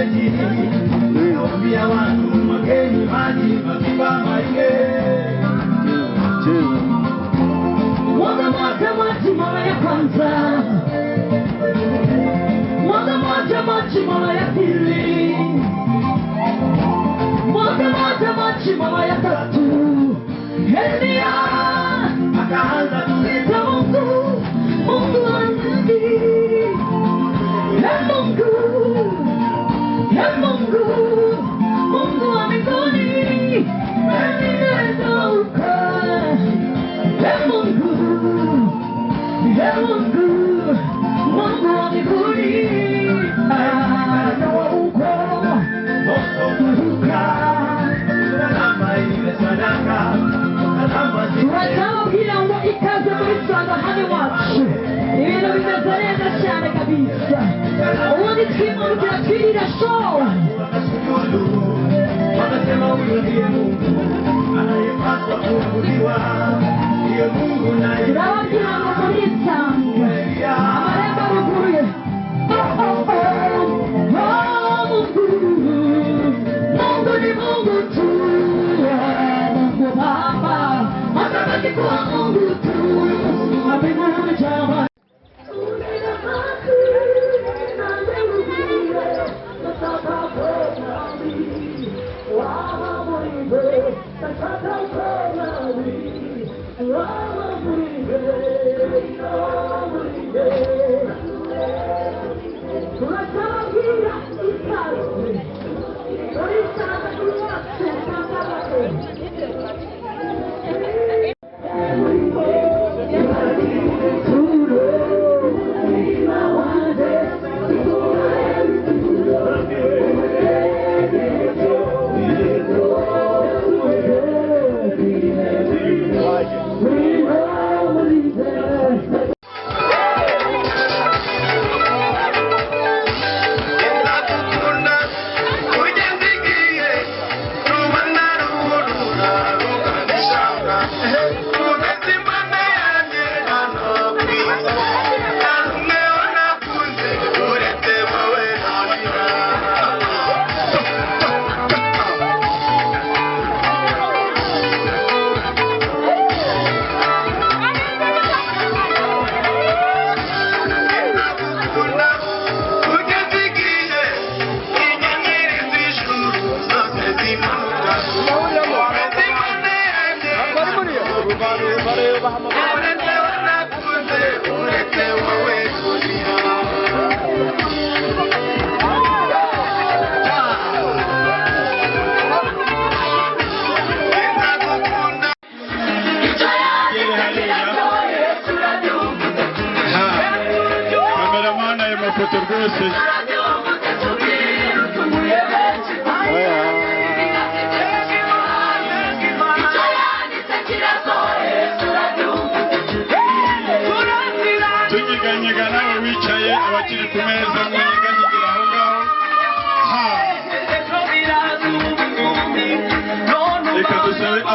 maji. Naambia watu mwageni maji mapipa mainge. Mwaga maji mara ya kwanza. Mwaga maji mara ya pili. Mwaga maji mara ya tatu. Elia akaanza kuleta Mungu, Mungu wa mbinguni. Mungu, Mungu wa mbinguni. Wakasema huyo ndiye Mungu anayepaswa kuabudiwa. Ndiye Mungu naye Mungu ni Mungu tu. Mungu Baba atabaki kuwa Mungu tu.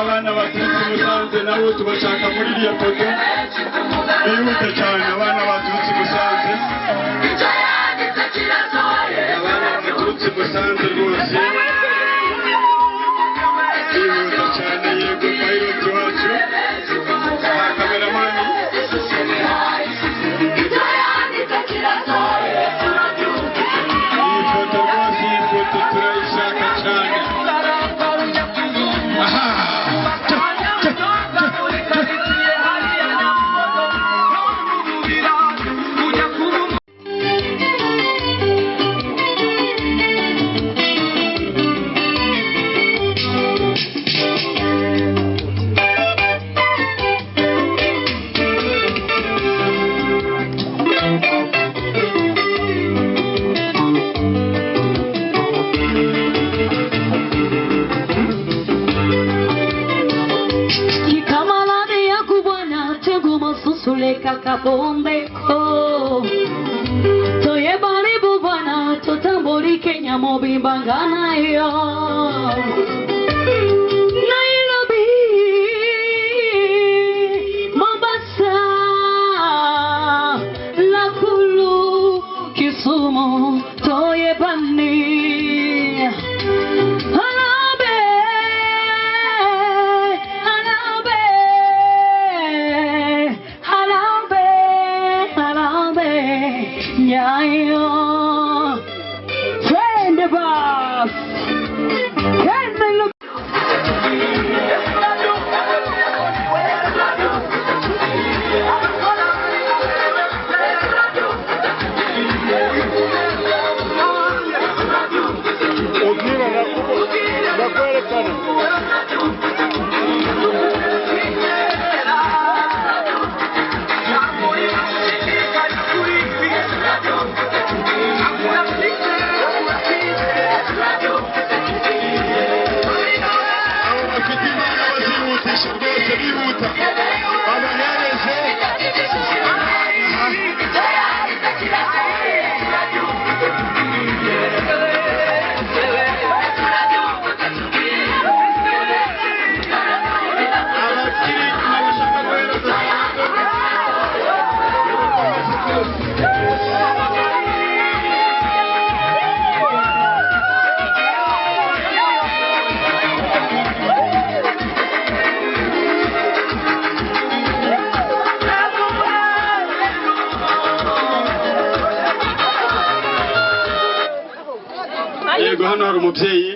Abana baturutse Musanze nabo tubashaka muri iriya foto bihute cyane. Abana baturutse Musanze, abana baturutse Musanze rwose bihuta cyane. Yego pilot wacu kameramani iyi foto rwose, iyi foto turayishaka cyane. Kakabondeko Toye baribu bwana tutambuli Kenya mobimbangana yo Nairobi Mombasa Nakuru Kisumu Toye bani Nyayo twende bas kende look Yego hano hari umubyeyi